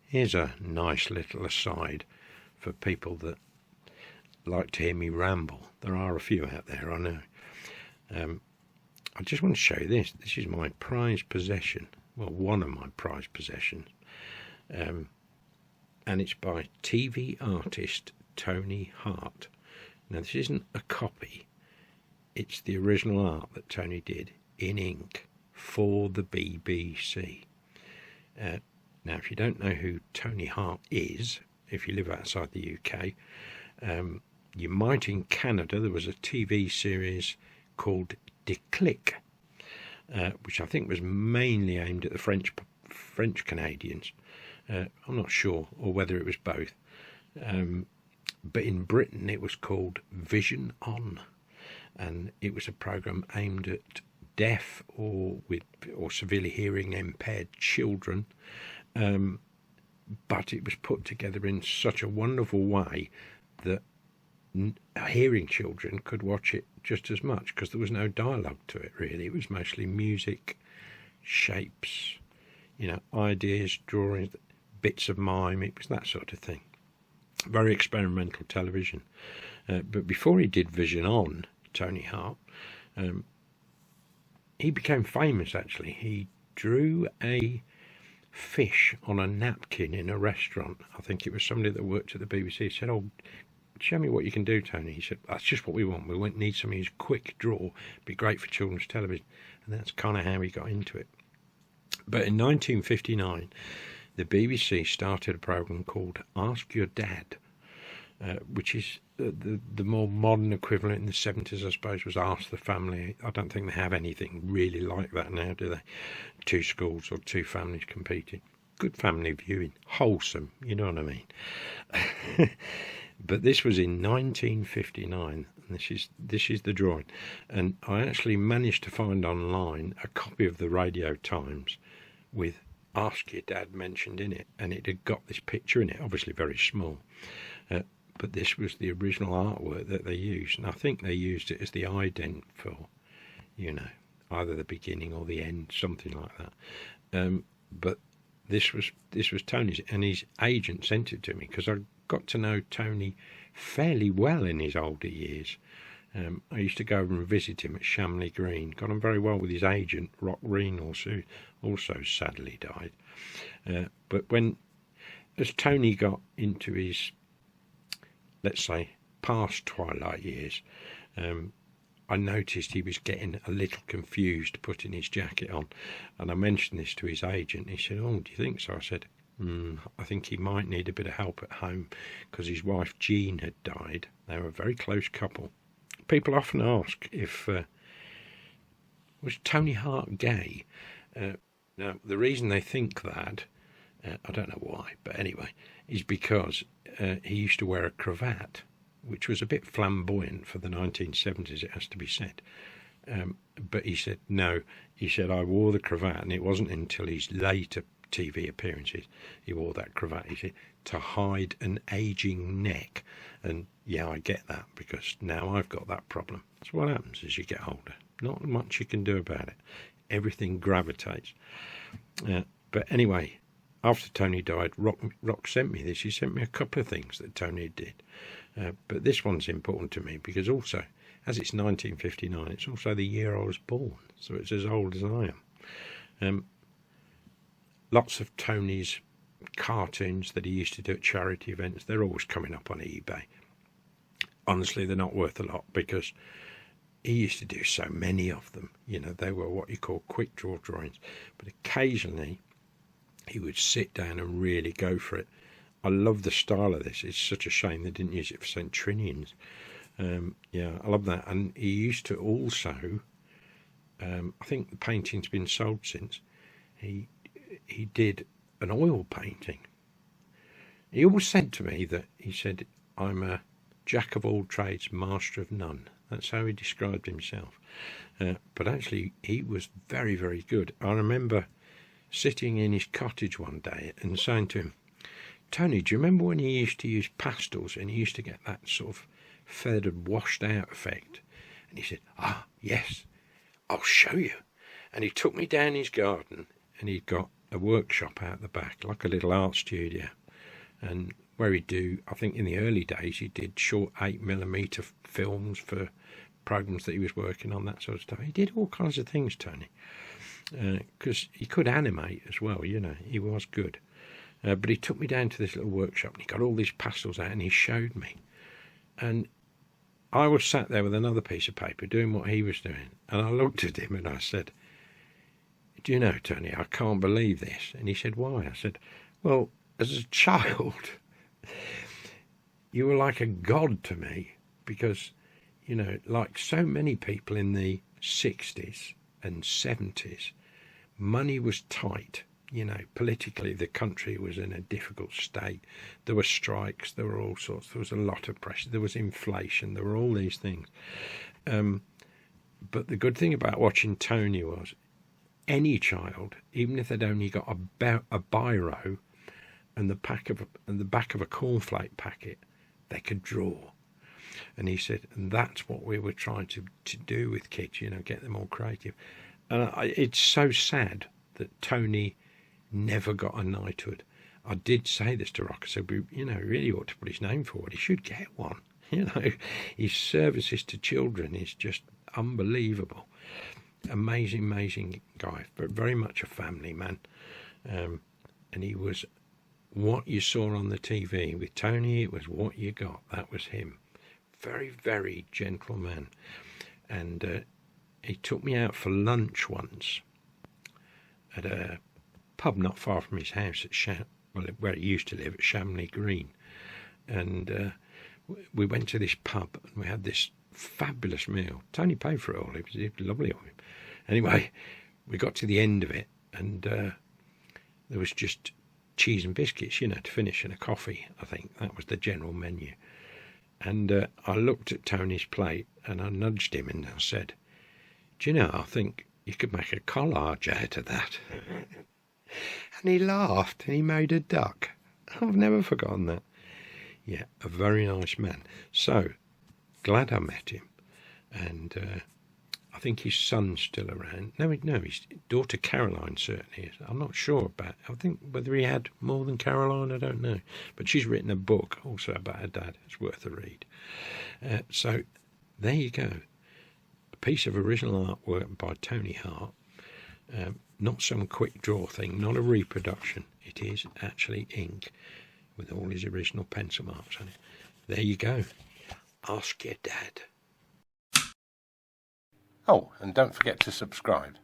Here's a nice little aside for people that like to hear me ramble. There are a few out there, I know. I just want to show you this. This is my prized possession. Well, one of my prized possessions. And it's by TV artist Tony Hart. Now, this isn't a copy. It's the original art that Tony did in ink for the BBC. Now, if you don't know who Tony Hart is, if you live outside the UK, you might in Canada. There was a TV series called Declic, which I think was mainly aimed at the French Canadians. I'm not sure, or whether it was both. But in Britain, it was called Vision On, and it was a programme aimed at deaf or severely hearing impaired children. But it was put together in such a wonderful way that hearing children could watch it just as much, because there was no dialogue to it really. It was mostly music, shapes, ideas, drawings, bits of mime. It was that sort of thing. Very experimental television. But before he did Vision On, Tony Hart, he became famous actually. He drew a fish on a napkin in a restaurant. I think it was somebody that worked at the BBC. He said, "Oh, show me what you can do, Tony." He said, "That's just what we want. We need something who's quick draw, be great for children's television." And that's kind of how he got into it. But in 1959, the BBC started a programme called Ask Your Dad, which is the more modern equivalent in the 70s, I suppose, was Ask the Family. I don't think they have anything really like that now, do they? Two schools or two families competing. Good family viewing. Wholesome, you know what I mean? But this was in 1959, and this is the drawing. And I actually managed to find online a copy of the Radio Times with Ask Your Dad mentioned in it, and it had got this picture in it, obviously very small. But this was the original artwork that they used, and I think they used it as the ident for, either the beginning or the end, something like that. But this was Tony's, and his agent sent it to me because I got to know Tony fairly well in his older years. I used to go and visit him at Shamley Green. Got on very well with his agent, Rock Reynolds, who also sadly died. But as Tony got into his, let's say, past twilight years, I noticed he was getting a little confused putting his jacket on. And I mentioned this to his agent. He said, "Oh, do you think so?" I said, I think he might need a bit of help at home, because his wife Jean had died. They were a very close couple. People often ask if was Tony Hart gay. Now, the reason they think that, I don't know why, but anyway, is because he used to wear a cravat, which was a bit flamboyant for the 1970s, it has to be said. But he said, no, he said, I wore the cravat, and it wasn't until his later TV appearances he wore that cravat, he said, to hide an aging neck. And yeah, I get that, because now I've got that problem. That's what happens as you get older. Not much you can do about it. Everything gravitates. But anyway, after Tony died, Rock sent me this. He sent me a couple of things that Tony did. But this one's important to me because also, as it's 1959, it's also the year I was born. So it's as old as I am. Lots of Tony's cartoons that he used to do at charity events, they're always coming up on eBay. Honestly, they're not worth a lot because he used to do so many of them. They were what you call quick draw drawings. But occasionally, he would sit down and really go for it. I love the style of this. It's such a shame they didn't use it for St. Trinians. Yeah, I love that. And he used to also, I think the painting's been sold since, he did an oil painting. He always said to me that, he said, I'm a jack of all trades, master of none. That's how he described himself. But actually, he was very, very good. I remember sitting in his cottage one day and saying to him, Tony, do you remember when he used to use pastels and he used to get that sort of feathered, washed out effect? And he said, yes, I'll show you. And he took me down his garden, and he'd got a workshop out the back, like a little art studio, and where he'd do, I think in the early days, he did short 8mm films for programs that he was working on, that sort of stuff. He did all kinds of things, Tony, because he could animate as well, you know, he was good. But he took me down to this little workshop and he got all these pastels out and he showed me. And I was sat there with another piece of paper doing what he was doing. And I looked at him and I said, "Do you know, Tony, I can't believe this." And he said, "Why?" I said, "Well, as a child, you were like a god to me, because, you know, like so many people in the 60s and 70s, money was tight. You know, politically, the country was in a difficult state. There were strikes, there were all sorts, there was a lot of pressure, there was inflation, there were all these things. But the good thing about watching Tony was, any child, even if they'd only got a biro and the back of a cornflake packet, they could draw." And he said, and that's what we were trying to do with kids, you know, get them all creative. And it's so sad that Tony never got a knighthood. I did say this to Rock. I said, you know, really ought to put his name forward. He should get one. You know, his services to children is just unbelievable. Amazing, amazing guy, but very much a family man. And he was what you saw on the TV. With Tony, it was what you got. That was him. Very, very gentle man. And he took me out for lunch once at a pub not far from his house at where he used to live, at Shamley Green. And we went to this pub and we had this fabulous meal. Tony paid for it all. It was lovely of him. Anyway, we got to the end of it and there was just cheese and biscuits, you know, to finish, and a coffee. I think that was the general menu. And I looked at Tony's plate and I nudged him and I said, "Do you know, I think you could make a collage out of that." And he laughed and he made a duck. I've never forgotten that. Yeah, a very nice man. So, glad I met him. And I think his son's still around. No, his daughter Caroline certainly is. I'm not sure about, I think whether he had more than Caroline, I don't know. But she's written a book also about her dad. It's worth a read. So, there you go. A piece of original artwork by Tony Hart. Not some quick draw thing, not a reproduction. It is actually ink with all his original pencil marks on it. There you go. Ask your dad. Oh, and don't forget to subscribe.